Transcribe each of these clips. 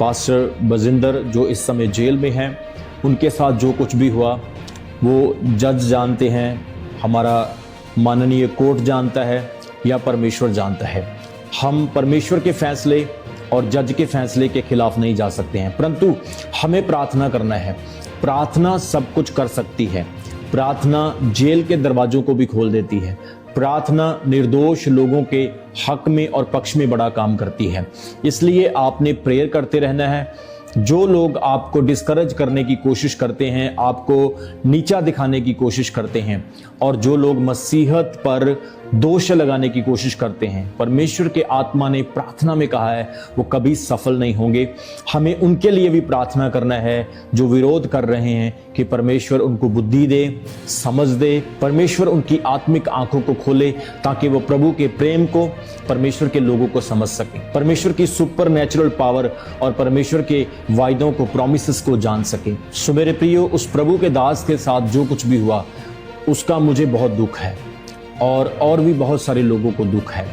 Pastor Bajinder जो इस समय जेल में हैं, उनके साथ जो कुछ भी हुआ वो जज जानते हैं, हमारा माननीय कोर्ट जानता है या परमेश्वर जानता है। हम परमेश्वर के फैसले और जज के फैसले के खिलाफ नहीं जा सकते हैं, परंतु हमें प्रार्थना करना है। प्रार्थना सब कुछ कर सकती है। प्रार्थना जेल के दरवाजों को भी खोल देती है। प्रार्थना निर्दोष लोगों के हक में और पक्ष में बड़ा काम करती है। इसलिए आपने प्रेयर करते रहना है। जो लोग आपको डिस्करेज करने की कोशिश करते हैं, आपको नीचा दिखाने की कोशिश करते हैं, और जो लोग मसीहत पर दोष लगाने की कोशिश करते हैं, परमेश्वर के आत्मा ने प्रार्थना में कहा है वो कभी सफल नहीं होंगे। हमें उनके लिए भी प्रार्थना करना है जो विरोध कर रहे हैं, कि परमेश्वर उनको बुद्धि दे, समझ दे, परमेश्वर उनकी आत्मिक आंखों को खोले ताकि वो प्रभु के प्रेम को, परमेश्वर के लोगों को समझ सके, परमेश्वर की सुपर नेचुरल पावर और परमेश्वर के वायदों को, प्रॉमिसेस को जान सके। सो मेरे प्रियो, उस प्रभु के दास के साथ जो कुछ भी हुआ उसका मुझे बहुत दुख है, और भी बहुत सारे लोगों को दुख है,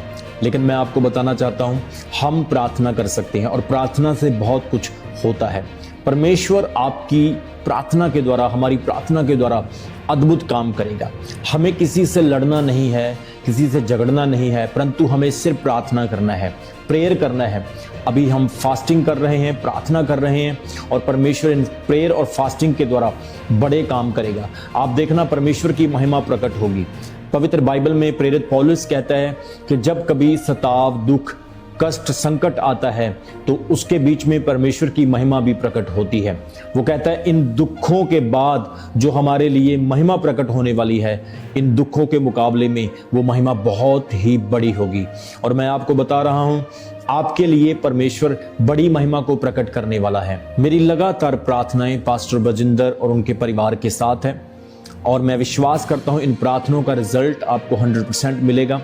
लेकिन मैं आपको बताना चाहता हूं, हम प्रार्थना कर सकते हैं और प्रार्थना से बहुत कुछ होता है। परमेश्वर आपकी प्रार्थना के द्वारा, हमारी प्रार्थना के द्वारा अद्भुत काम करेगा। हमें किसी से लड़ना नहीं है, किसी से झगड़ना नहीं है, परंतु हमें सिर्फ प्रार्थना करना है, प्रेयर करना है। अभी हम फास्टिंग कर रहे हैं, प्रार्थना कर रहे हैं, और परमेश्वर इन प्रेयर और फास्टिंग के द्वारा बड़े काम करेगा। आप देखना, परमेश्वर की महिमा प्रकट होगी। पवित्र बाइबल में प्रेरित पौलुस कहता है कि जब कभी सताव, दुख, कष्ट, संकट आता है तो उसके बीच में परमेश्वर की महिमा भी प्रकट होती है। वो कहता है इन दुखों के बाद जो हमारे लिए महिमा प्रकट होने वाली है, इन दुखों के मुकाबले में वो महिमा बहुत ही बड़ी होगी। और मैं आपको बता रहा हूं, आपके लिए परमेश्वर बड़ी महिमा को प्रकट करने वाला है। मेरी लगातार प्रार्थनाएं पास्टर बजिंदर और उनके परिवार के साथ है, और मैं विश्वास करता हूं इन प्रार्थनाओं का रिजल्ट आपको 100% मिलेगा।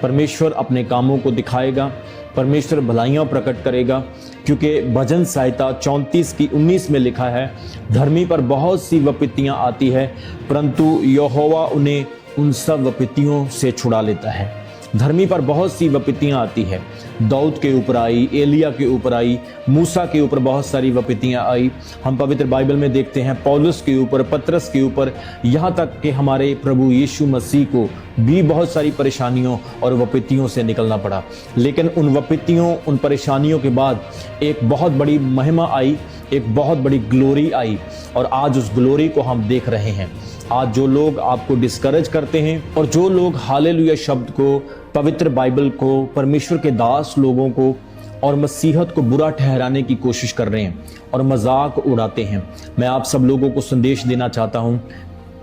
परमेश्वर अपने कामों को दिखाएगा, परमेश्वर भलाइयां प्रकट करेगा, क्योंकि भजन संहिता 34:19 में लिखा है, धर्मी पर बहुत सी विपत्तियां आती है, परंतु यहोवा उन्हें उन सब विपत्तियों से छुड़ा लेता है। धर्मी पर बहुत सी विपत्तियां आती है। दाऊद के ऊपर आई, एलिया के ऊपर आई, मूसा के ऊपर बहुत सारी विपत्तियां आई। हम पवित्र बाइबल में देखते हैं पौलुस के ऊपर, पतरस के ऊपर, यहाँ तक कि हमारे प्रभु यीशु मसीह को भी बहुत सारी परेशानियों और विपत्तियों से निकलना पड़ा। लेकिन उन विपत्तियों, उन परेशानियों के बाद एक बहुत बड़ी महिमा आई, एक बहुत बड़ी ग्लोरी आई, और आज उस ग्लोरी को हम देख रहे हैं। आज जो लोग आपको डिस्करेज करते हैं, और जो लोग हालेलुया शब्द को, पवित्र बाइबल को, परमेश्वर के दास लोगों को और मसीहत को बुरा ठहराने की कोशिश कर रहे हैं और मजाक उड़ाते हैं, मैं आप सब लोगों को संदेश देना चाहता हूं,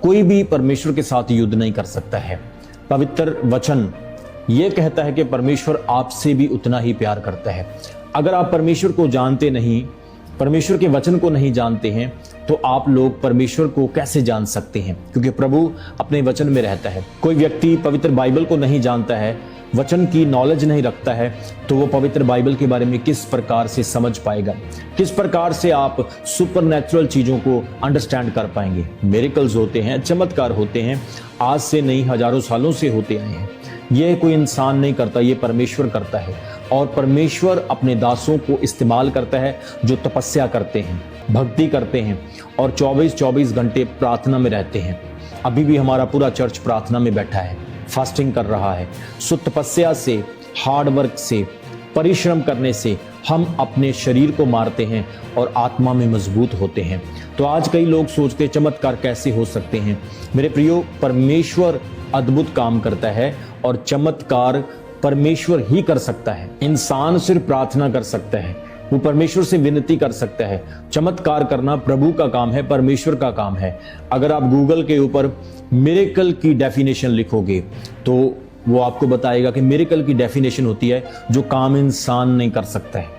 कोई भी परमेश्वर के साथ युद्ध नहीं कर सकता है। पवित्र वचन ये कहता है कि परमेश्वर आपसे भी उतना ही प्यार करता है। अगर आप परमेश्वर को जानते नहीं, परमेश्वर के वचन को नहीं जानते हैं, तो आप लोग परमेश्वर को कैसे जान सकते हैं? क्योंकि प्रभु अपने वचन में रहता है। कोई व्यक्ति पवित्र बाइबल को नहीं जानता है, वचन की नॉलेज नहीं रखता है, तो वो पवित्र बाइबल के बारे में किस प्रकार से समझ पाएगा? किस प्रकार से आप सुपरनैचुरल चीजों को अंडरस्टैंड कर पाएंगे? मिरेकल्स होते हैं, चमत्कार होते हैं, आज से नहीं हजारों सालों से होते आए हैं। यह कोई इंसान नहीं करता, ये परमेश्वर करता है, और परमेश्वर अपने दासों को इस्तेमाल करता है जो तपस्या करते हैं, भक्ति करते हैं और 24-24 घंटे प्रार्थना में रहते हैं। अभी भी हमारा पूरा चर्च प्रार्थना में बैठा है, फास्टिंग कर रहा है। सो तपस्या से, हार्ड वर्क से, परिश्रम करने से हम अपने शरीर को मारते हैं और आत्मा में मजबूत होते हैं। तो आज कई लोग सोचते चमत्कार कैसे हो सकते हैं? मेरे प्रियो, परमेश्वर अद्भुत काम करता है और चमत्कार परमेश्वर ही कर सकता है। इंसान सिर्फ प्रार्थना कर सकता है, वो परमेश्वर से विनती कर सकता है। चमत्कार करना प्रभु का काम है, परमेश्वर का काम है। अगर आप गूगल के ऊपर मिरेकल की डेफिनेशन लिखोगे तो वो आपको बताएगा कि मिरेकल की डेफिनेशन होती है जो काम इंसान नहीं कर सकता है,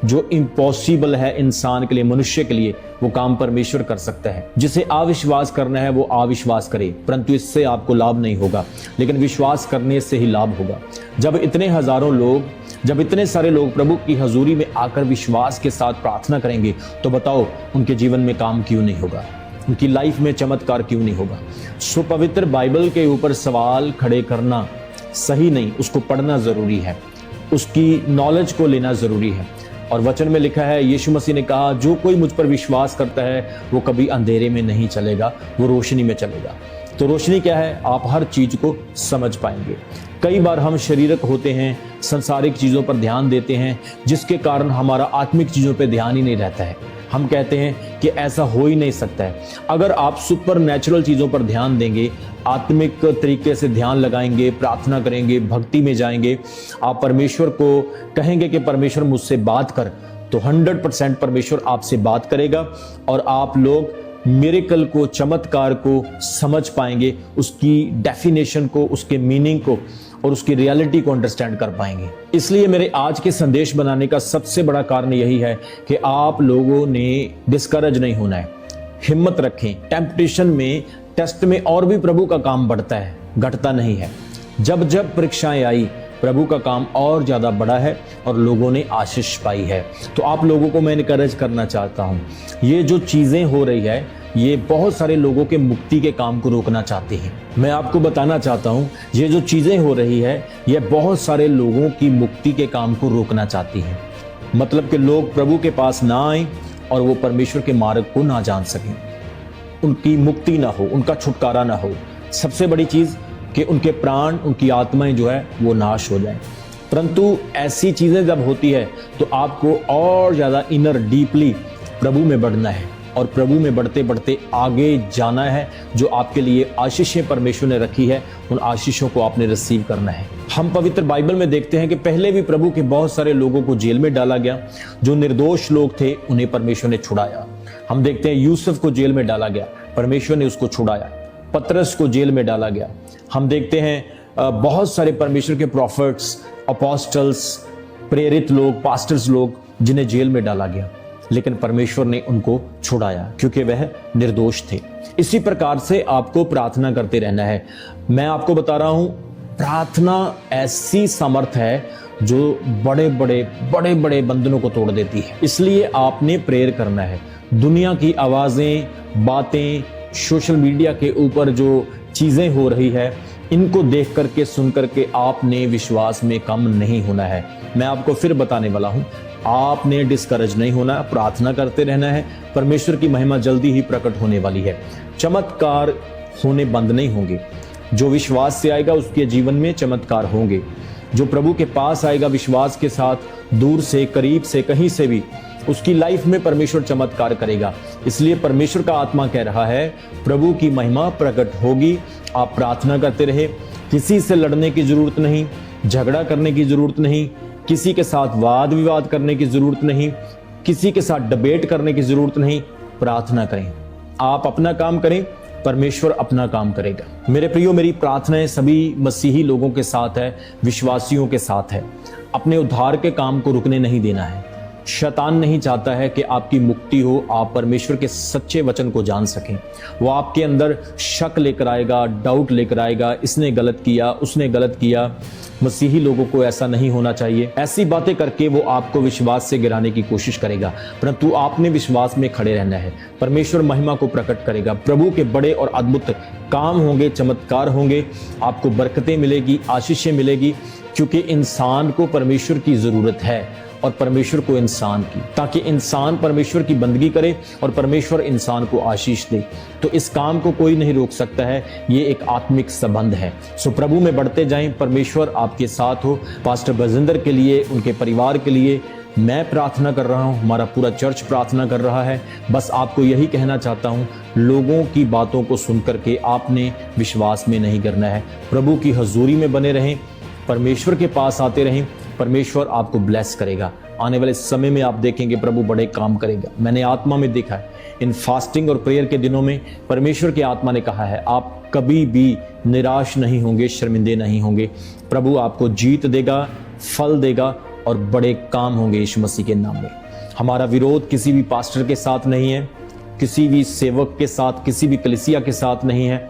जो इम्पॉसिबल है इंसान के लिए, मनुष्य के लिए, वो काम परमेश्वर कर सकता है। जिसे अविश्वास करना है वो अविश्वास करे, परंतु इससे आपको लाभ नहीं होगा, लेकिन विश्वास करने से ही लाभ होगा। जब इतने हजारों लोग, जब इतने सारे लोग प्रभु की हजूरी में आकर विश्वास के साथ प्रार्थना करेंगे, तो बताओ उनके जीवन में काम क्यों नहीं होगा, उनकी लाइफ में चमत्कार क्यों नहीं होगा? सो पवित्र बाइबल के ऊपर सवाल खड़े करना सही नहीं, उसको पढ़ना जरूरी है, उसकी नॉलेज को लेना जरूरी है। और वचन में लिखा है, यीशु मसीह ने कहा, जो कोई मुझ पर विश्वास करता है वो कभी अंधेरे में नहीं चलेगा, वो रोशनी में चलेगा। तो रोशनी क्या है? आप हर चीज को समझ पाएंगे। कई बार हम शरीरक होते हैं, संसारिक चीजों पर ध्यान देते हैं, जिसके कारण हमारा आत्मिक चीजों पर ध्यान ही नहीं रहता है। हम कहते हैं कि ऐसा हो ही नहीं सकता है। अगर आप सुपर नेचुरल चीजों पर ध्यान देंगे, आत्मिक तरीके से ध्यान लगाएंगे, प्रार्थना करेंगे, भक्ति में जाएंगे, आप परमेश्वर को कहेंगे कि परमेश्वर मुझसे बात कर, तो 100% परमेश्वर आपसे बात करेगा और आप लोग मिरेकल को, चमत्कार को समझ पाएंगे, उसकी डेफिनेशन को, उसके मीनिंग को और उसकी रियलिटी को अंडरस्टैंड कर पाएंगे। इसलिए मेरे आज के संदेश बनाने का सबसे बड़ा कारण यही है कि आप लोगों ने डिस्करेज नहीं होना है, हिम्मत रखें। टेम्पटेशन में, टेस्ट में और भी प्रभु का काम बढ़ता है, घटता नहीं है। जब जब परीक्षाएं आई, प्रभु का काम और ज्यादा बढ़ा है और लोगों ने आशीष पाई है। तो आप लोगों को मैं इनकरेज करना चाहता हूं, ये जो चीजें हो रही है, ये बहुत सारे लोगों के मुक्ति के काम को रोकना चाहते हैं। मैं आपको बताना चाहता हूं, ये जो चीजें हो रही है, ये बहुत सारे लोगों की मुक्ति के काम को रोकना चाहती है। मतलब कि लोग प्रभु के पास ना आए और वो परमेश्वर के मार्ग को ना जान सकें, उनकी मुक्ति ना हो, उनका छुटकारा ना हो। सबसे बड़ी चीज कि उनके प्राण, उनकी आत्माएं जो है वो नाश हो जाए। परंतु ऐसी चीजें जब होती है तो आपको और ज्यादा इनर डीपली प्रभु में बढ़ना है और प्रभु में बढ़ते बढ़ते आगे जाना है। जो आपके लिए आशीषें परमेश्वर ने रखी है, उन आशीषों को आपने रिसीव करना है। हम पवित्र बाइबल में देखते हैं कि पहले भी प्रभु के बहुत सारे लोगों को जेल में डाला गया। जो निर्दोष लोग थे उन्हें परमेश्वर ने छुड़ाया। हम देखते हैं यूसुफ को जेल में डाला गया, परमेश्वर ने उसको छुड़ाया। पतरस को जेल में डाला गया। हम देखते हैं बहुत सारे परमेश्वर के प्रॉफिट्स, अपोस्टल्स, प्रेरित लोग, पास्टर्स लोग, जिन्हें जेल में डाला गया, लेकिन परमेश्वर ने उनको छुड़ाया क्योंकि वह निर्दोष थे। इसी प्रकार से आपको प्रार्थना करते रहना है। मैं आपको बता रहा हूं, प्रार्थना ऐसी सामर्थ है जो बड़े बड़े बंधनों को तोड़ देती है। इसलिए आपने प्रेयर करना है। दुनिया की आवाजें, बातें, सोशल मीडिया के ऊपर जो चीजें हो रही है, इनको देख करके, सुन करके आपने विश्वास में कम नहीं होना है। मैं आपको फिर बताने वाला हूं, आपने डिस्करेज नहीं होना, प्रार्थना करते रहना है। परमेश्वर की महिमा जल्दी ही प्रकट होने वाली है। चमत्कार होने बंद नहीं होंगे। जो विश्वास से आएगा उसके जीवन में चमत्कार होंगे। जो प्रभु के पास आएगा विश्वास के साथ, दूर से, करीब से, कहीं से भी, उसकी लाइफ में परमेश्वर चमत्कार करेगा। इसलिए परमेश्वर का आत्मा कह रहा है, प्रभु की महिमा प्रकट होगी। आप प्रार्थना करते रहे। किसी से लड़ने की जरूरत नहीं, झगड़ा करने की जरूरत नहीं, किसी के साथ वाद विवाद करने की जरूरत नहीं, किसी के साथ डिबेट करने की जरूरत नहीं। प्रार्थना करें, आप अपना काम करें, परमेश्वर अपना काम करेगा। मेरे प्रियो, मेरी प्रार्थनाएं सभी मसीही लोगों के साथ है, विश्वासियों के साथ है। अपने उद्धार के काम को रुकने नहीं देना है। शैतान नहीं चाहता है कि आपकी मुक्ति हो, आप परमेश्वर के सच्चे वचन को जान सकें। वो आपके अंदर शक लेकर आएगा, डाउट लेकर आएगा, इसने गलत किया, उसने गलत किया। मसीही लोगों को ऐसा नहीं होना चाहिए। ऐसी बातें करके वो आपको विश्वास से गिराने की कोशिश करेगा, परंतु आपने विश्वास में खड़े रहना है। परमेश्वर महिमा को प्रकट करेगा। प्रभु के बड़े और अद्भुत काम होंगे, चमत्कार होंगे, आपको बरकतें मिलेगी, आशीषें मिलेगी, क्योंकि इंसान को परमेश्वर की जरूरत है और परमेश्वर को इंसान की, ताकि इंसान परमेश्वर की बंदगी करे और परमेश्वर इंसान को आशीष दे। तो इस काम को कोई नहीं रोक सकता है। ये एक आत्मिक संबंध है। सो प्रभु में बढ़ते जाएं, परमेश्वर आपके साथ हो। पास्टर बजिंदर के लिए, उनके परिवार के लिए मैं प्रार्थना कर रहा हूं, हमारा पूरा चर्च प्रार्थना कर रहा है। बस आपको यही कहना चाहता हूं, लोगों की बातों को सुन करके आपने विश्वास में नहीं गिरना है। प्रभु की हजूरी में बने रहें, परमेश्वर के पास आते रहें, परमेश्वर आपको ब्लेस करेगा। आने वाले समय में आप देखेंगे प्रभु बड़े काम करेगा। मैंने आत्मा में देखा है, इन फास्टिंग और प्रेयर के दिनों में परमेश्वर की आत्मा ने कहा है, आप कभी भी निराश नहीं होंगे, शर्मिंदे नहीं होंगे। प्रभु आपको जीत देगा, फल देगा और बड़े काम होंगे यीशु मसीह के नाम में। हमारा विरोध किसी भी पास्टर के साथ नहीं है, किसी भी सेवक के साथ, किसी भी कलीसिया के साथ नहीं है।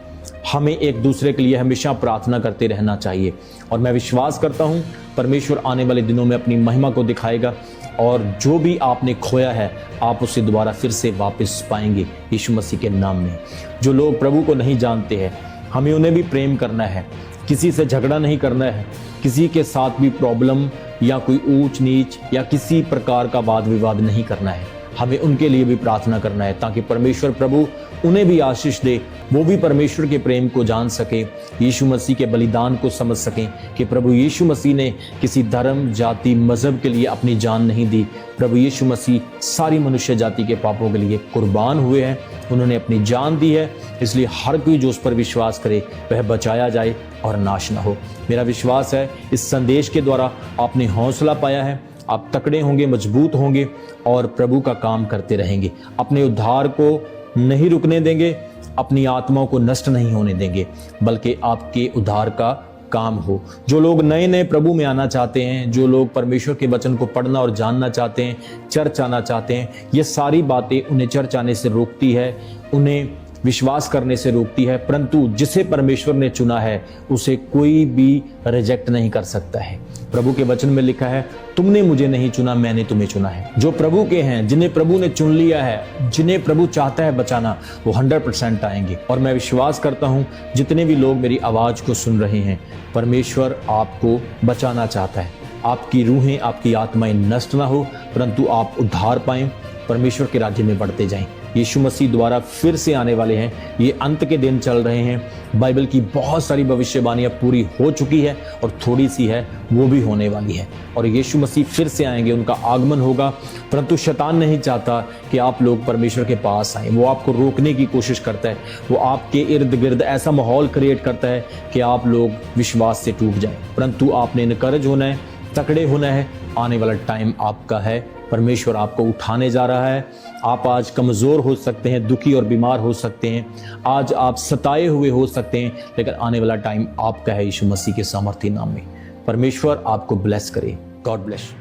हमें एक दूसरे के लिए हमेशा प्रार्थना करते रहना चाहिए और मैं विश्वास करता हूं परमेश्वर आने वाले दिनों में अपनी महिमा को दिखाएगा और जो भी आपने खोया है आप उसे दोबारा फिर से वापस पाएंगे यीशु मसीह के नाम में। जो लोग प्रभु को नहीं जानते हैं, हमें उन्हें भी प्रेम करना है किसी से झगड़ा नहीं करना है, किसी के साथ भी प्रॉब्लम या कोई ऊंच नीच या किसी प्रकार का वाद विवाद नहीं करना है। हमें उनके लिए भी प्रार्थना करना है ताकि परमेश्वर प्रभु उन्हें भी आशीष दे, वो भी परमेश्वर के प्रेम को जान सके, यीशु मसीह के बलिदान को समझ सकें कि प्रभु यीशु मसीह ने किसी धर्म, जाति, मजहब के लिए अपनी जान नहीं दी। प्रभु यीशु मसीह सारी मनुष्य जाति के पापों के लिए कुर्बान हुए हैं, उन्होंने अपनी जान दी है, इसलिए हर कोई जो उस पर विश्वास करे वह बचाया जाए और नाश ना हो। मेरा विश्वास है इस संदेश के द्वारा आपने हौसला पाया है, आप तकड़े होंगे, मजबूत होंगे और प्रभु का काम करते रहेंगे। अपने उद्धार को नहीं रुकने देंगे, अपनी आत्माओं को नष्ट नहीं होने देंगे, बल्कि आपके उद्धार का काम हो। जो लोग नए नए प्रभु में आना चाहते हैं, जो लोग परमेश्वर के वचन को पढ़ना और जानना चाहते हैं, चर्च आना चाहते हैं, ये सारी बातें उन्हें चर्च आने से रोकती है, उन्हें विश्वास करने से रोकती है, परंतु जिसे परमेश्वर ने चुना है उसे कोई भी रिजेक्ट नहीं कर सकता है। प्रभु के वचन में लिखा है, तुमने मुझे नहीं चुना, मैंने तुम्हें चुना है। जो प्रभु के हैं, जिन्हें प्रभु ने चुन लिया है, जिन्हें प्रभु चाहता है बचाना, वो 100% आएंगे। और मैं विश्वास करता हूं जितने भी लोग मेरी आवाज को सुन रहे हैं, परमेश्वर आपको बचाना चाहता है। आपकी रूहें, आपकी आत्माएं नष्ट ना हो, परंतु आप उद्धार पाएं, परमेश्वर के राज्य में बढ़ते जाएं। यीशु मसीह द्वारा फिर से आने वाले हैं, ये अंत के दिन चल रहे हैं। बाइबल की बहुत सारी भविष्यवाणियां पूरी हो चुकी है और थोड़ी सी है वो भी होने वाली है, और यीशु मसीह फिर से आएंगे, उनका आगमन होगा। परंतु शैतान नहीं चाहता कि आप लोग परमेश्वर के पास आएं, वो आपको रोकने की कोशिश करता है, वो आपके इर्द गिर्द ऐसा माहौल क्रिएट करता है कि आप लोग विश्वास से टूट जाएं। परंतु आपने इनकरेज होना है, तकड़े होना है, आने वाला टाइम आपका है, परमेश्वर आपको उठाने जा रहा है। आप आज कमज़ोर हो सकते हैं, दुखी और बीमार हो सकते हैं, आज आप सताए हुए हो सकते हैं, लेकिन आने वाला टाइम आपका है यीशु मसीह के सामर्थी नाम में। परमेश्वर आपको ब्लेस करे। God bless.